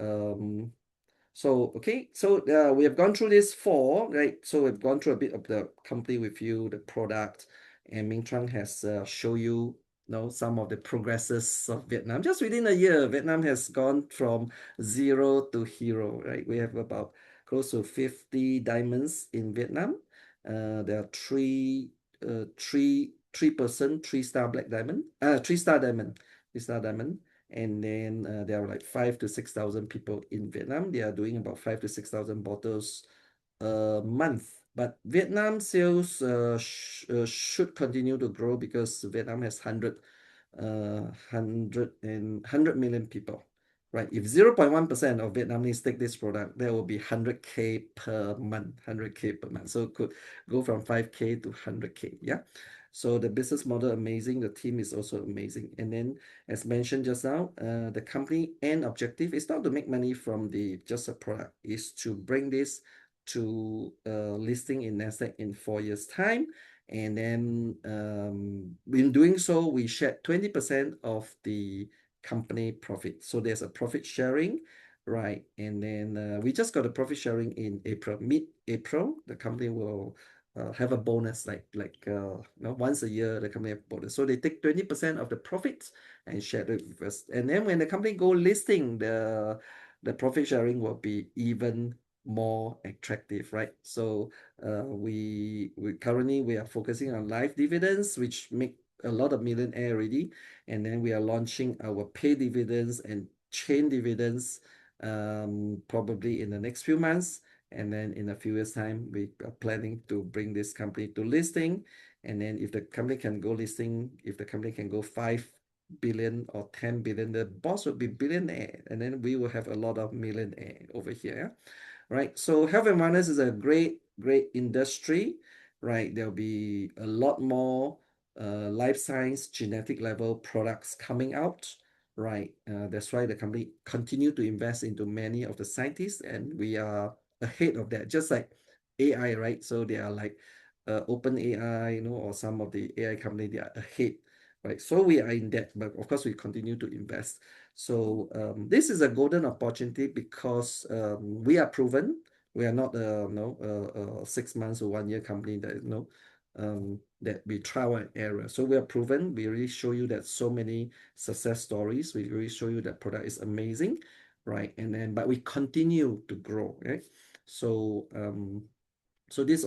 okay, so we have gone through this 4, right? So we've gone through a bit of the company with you, the product, and Ming Trang has show you some of the progresses of Vietnam. Just within a year, Vietnam has gone from zero to hero, right? We have about close to 50 diamonds in Vietnam. There are three-person, three-star black diamond, three-star diamond. And then there are like 5 to 6 thousand people in Vietnam. They are doing about 5 to 6 thousand bottles a month. But Vietnam sales should continue to grow because Vietnam has 100 million people, right? If 0.1% of Vietnamese take this product, there will be 100K per month, 100K per month. So it could go from 5K to 100K, yeah? So the business model amazing, the team is also amazing. And then as mentioned just now, the company end objective is not to make money from just a product, is to bring this to listing in Nasdaq in 4 years' time. And then in doing so, we shared 20% of the company profit. So there's a profit sharing, right? And then we just got a profit sharing in April, mid-April. The company will have a bonus once a year. The company have a bonus, so they take 20% of the profits and share it with us. And then when the company go listing, the profit sharing will be even more attractive, right? So we currently we are focusing on live dividends, which make a lot of millionaire already, and then we are launching our pay dividends and chain dividends probably in the next few months. And then in a few years' time, we are planning to bring this company to listing. And then if the company can go listing, if the company can go 5 billion or 10 billion, the boss will be billionaire, and then we will have a lot of millionaire over here, right? So health and wellness is a great industry, right? There'll be a lot more life science genetic level products coming out, right? That's why the company continue to invest into many of the scientists, and we are ahead of that, just like AI, right? So they are like open AI, or some of the AI company, they are ahead, right? So we are in that, but of course we continue to invest. So this is a golden opportunity because we are proven. We are not a 6 months or 1 year company that that we trial and error. So we are proven. We really show you that so many success stories. We really show you that product is amazing, right? And then but we continue to grow, right? So so this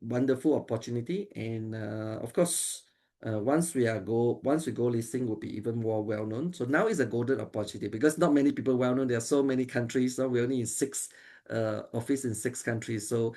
wonderful opportunity, and of course once we go listing, will be even more well known. So now is a golden opportunity because not many people well known. There are so many countries. So we're only in six office in 6 countries. So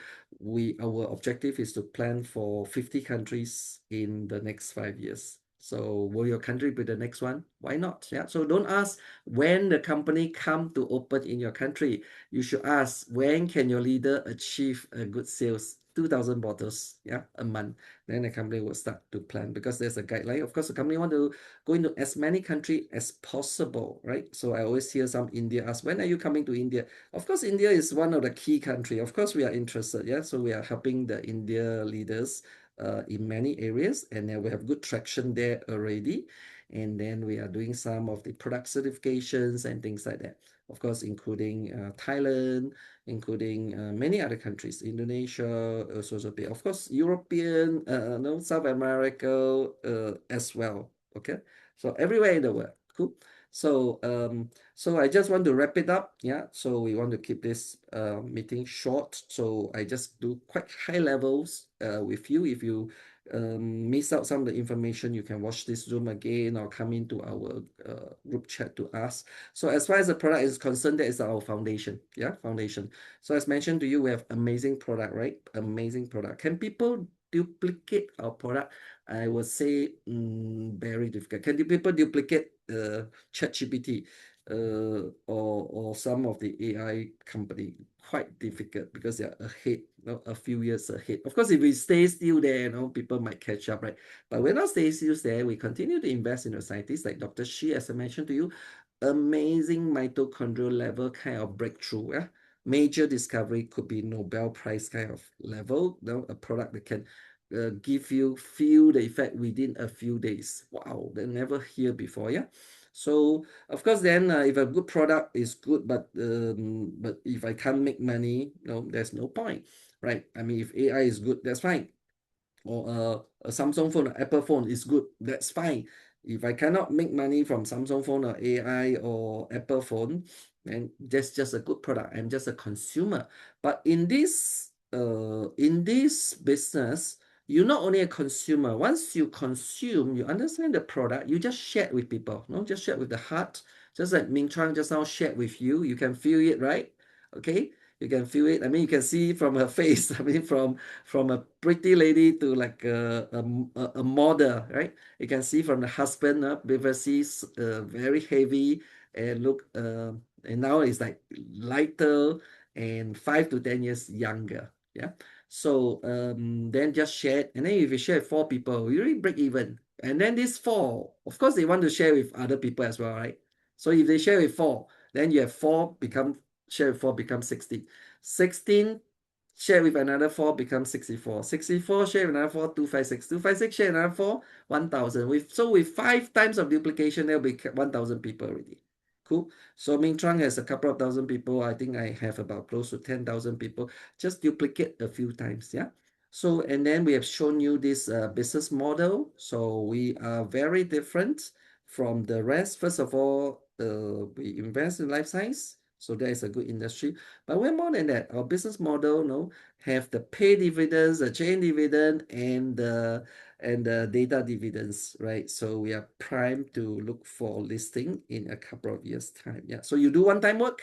our objective is to plan for 50 countries in the next 5 years. So will your country be the next one? Why not? Yeah. So don't ask when the company come to open in your country. You should ask when can your leader achieve a good sales, 2,000 bottles, yeah, a month. Then the company will start to plan because there's a guideline. Of course, the company want to go into as many countries as possible, right? So I always hear some India ask, when are you coming to India? Of course, India is one of the key country. Of course, we are interested, yeah. So we are helping the India leaders in many areas, and we have good traction there already. And then we are doing some of the product certifications and things like that. Of course, including Thailand, including many other countries, Indonesia, also of course, European, no, South America as well. Okay, so everywhere in the world. Cool. So so I just want to wrap it up. Yeah. So we want to keep this meeting short. So I just do quite high levels with you. If you miss out some of the information, you can watch this Zoom again or come into our group chat to ask. So as far as the product is concerned, that is our foundation. Yeah, foundation. So as mentioned to you, we have amazing product, right? Amazing product. Can people duplicate our product? I would say very difficult. Can the people duplicate ChatGPT or some of the AI company? Quite difficult because they are ahead, a few years ahead. Of course, if we stay still there, people might catch up, right? But we're not stay still there. We continue to invest in the scientists like Dr. Shi, as I mentioned to you, amazing mitochondrial level kind of breakthrough. Yeah? Major discovery could be Nobel Prize kind of level, a product that can give you feel the effect within a few days. Wow, they never hear before, yeah. So of course, then if a good product is good, but if I can't make money, there's no point, right? I mean, if AI is good, that's fine. Or a Samsung phone, an Apple phone is good, that's fine. If I cannot make money from Samsung phone or AI or Apple phone, then that's just a good product. I'm just a consumer. But in this business, you're not only a consumer. Once you consume, you understand the product, you just share it with people. No, just share it with the heart. Just like Ming Chuang just now shared with you. You can feel it, right? Okay. You can feel it. I mean, you can see from her face. I mean, from a pretty lady to like a model, right? You can see from the husband, previously very heavy and look, and now it's like lighter and 5 to 10 years younger. Yeah. So then just share it. And then if you share with 4 people, you really break even. And then these four, of course, they want to share with other people as well, right? So if they share with four, then you have four become share with four become 60. 16 share with another four becomes 64. 64 share with another four, 256. 256 share with another four, 1,000. With 5 times of duplication, there'll be 1,000 people already. Cool. So Ming Chuang has a couple of thousand people. I think I have about close to 10,000 people. Just duplicate a few times. Yeah. So, and then we have shown you this business model. So we are very different from the rest. First of all, we invest in life science. So that is a good industry. But we're more than that. Our business model, have the pay dividends, the chain dividend, and the data dividends, right? So we are primed to look for listing in a couple of years' time. Yeah. So you do one-time work,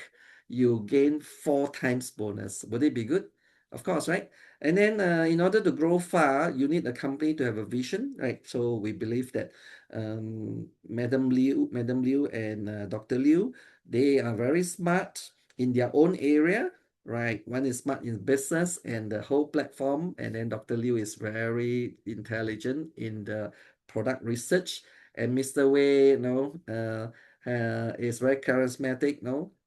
you gain 4 times bonus. Would it be good? Of course, right? And then in order to grow far, you need a company to have a vision, right? So we believe that Madam Liu and Dr. Liu, they are very smart in their own area, right? One is smart in business and the whole platform, and then Dr. Liu is very intelligent in the product research, and Mr. Wei, is very charismatic,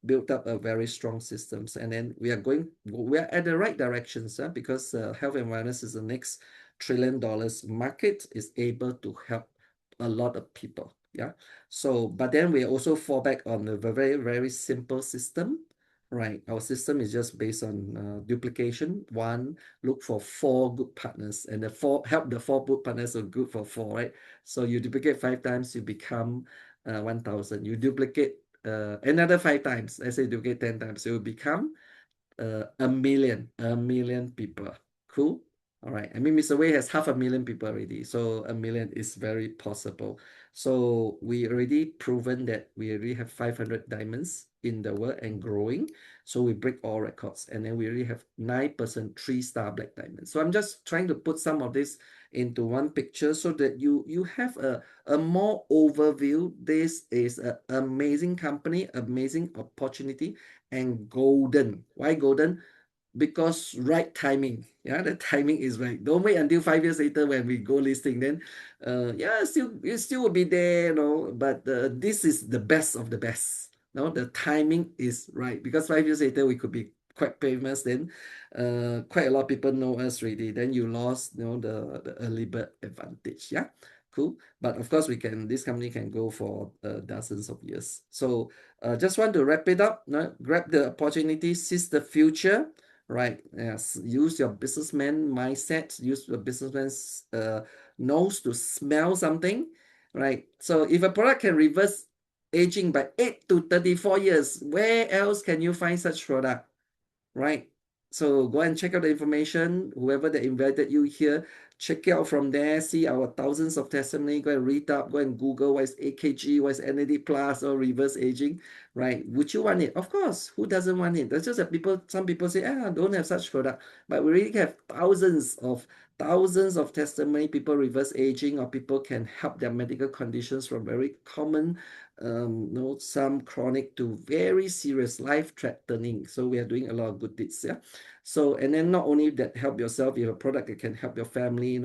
built up a very strong systems, and then we are at the right directions, because health and wellness is the next $1 trillion market, is able to help a lot of people. Yeah. So, but then we also fall back on a very, very simple system, right? Our system is just based on duplication. One, look for 4 good partners, and help the 4 good partners are good for 4, right? So you duplicate 5 times, you become 1,000. You duplicate another 5 times. Let's say duplicate 10 times, it will become a million people. Cool. All right. I mean, Mr. Wei has 500,000 people already, so a million is very possible. So we already proven that we already have 500 diamonds in the world and growing. So we break all records, and then we already have 9% 3-star black diamonds. So I'm just trying to put some of this into one picture so that you have a more overview. This is an amazing company, amazing opportunity, and golden. Why golden? Because right timing. Yeah, the timing is right. Don't wait until 5 years later when we go listing. Then, yeah, it still will be there, But this is the best of the best. No, the timing is right because 5 years later we could be quite famous. Then, quite a lot of people know us already. Then you lost, the early bird advantage. Yeah, cool. But of course, this company can go for dozens of years. So, just want to wrap it up. Grab the opportunity, seize the future, right? Yes, use your businessman mindset, use your businessman's nose to smell something, right? So if a product can reverse aging by 8 to 34 years, where else can you find such product? Right? So go and check out the information. Whoever that invited you here, check it out from there. See our thousands of testimony. Go and read up. Go and Google what is AKG, what is NAD plus or reverse aging. Right? Would you want it? Of course. Who doesn't want it? That's just that some people say, don't have such product. But we really have thousands of testimony. People reverse aging, or people can help their medical conditions from very common, some chronic to very serious, life-threatening. So we are doing a lot of good deeds. Yeah. So, and then not only that, help yourself, you have a product that can help your family,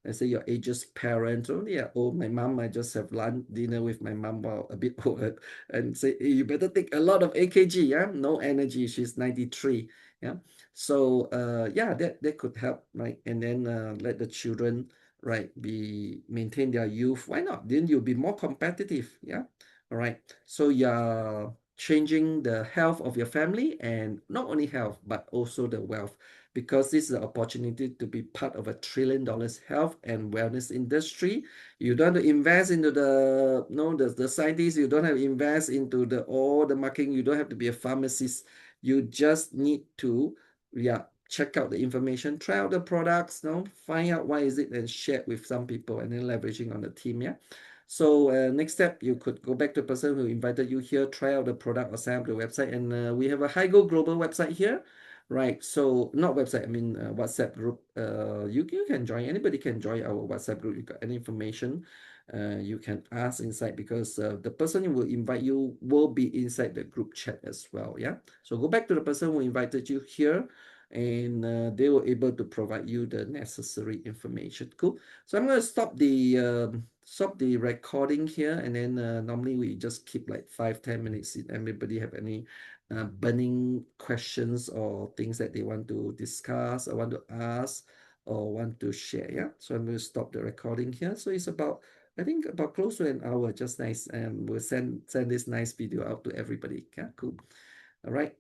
let's say your ageist parent. Oh yeah, my mom, I just have lunch dinner with my mom while a bit old, and say, hey, you better take a lot of AKG. Yeah, no energy, she's 93. Yeah. So yeah, that could help, right? And then let the children, right, maintain their youth. Why not? Then you'll be more competitive. Yeah. All right. So yeah, changing the health of your family, and not only health but also the wealth, because this is an opportunity to be part of $1 trillion health and wellness industry. You don't have to invest into the no the scientists, you don't have to invest into the all the marketing, you don't have to be a pharmacist. You just need to, yeah, check out the information, try out the products, find out why is it, and share it with some people, and then leveraging on the team. Yeah. So next step, you could go back to the person who invited you here, try out the product or sign up the website. And we have a Higo Global website here, right? So not website, I mean WhatsApp group. You can join, anybody can join our WhatsApp group. You got any information, you can ask inside, because the person who will invite you will be inside the group chat as well. Yeah. So go back to the person who invited you here, and they were able to provide you the necessary information. Cool. So I'm going to stop the recording here, and then normally we just keep like 5-10 minutes. If anybody have any burning questions or things that they want to discuss or want to ask or want to share. Yeah. So I'm going to stop the recording here. So it's about, I think, about close to an hour, just nice, and we'll send this nice video out to everybody. Yeah, cool. All right.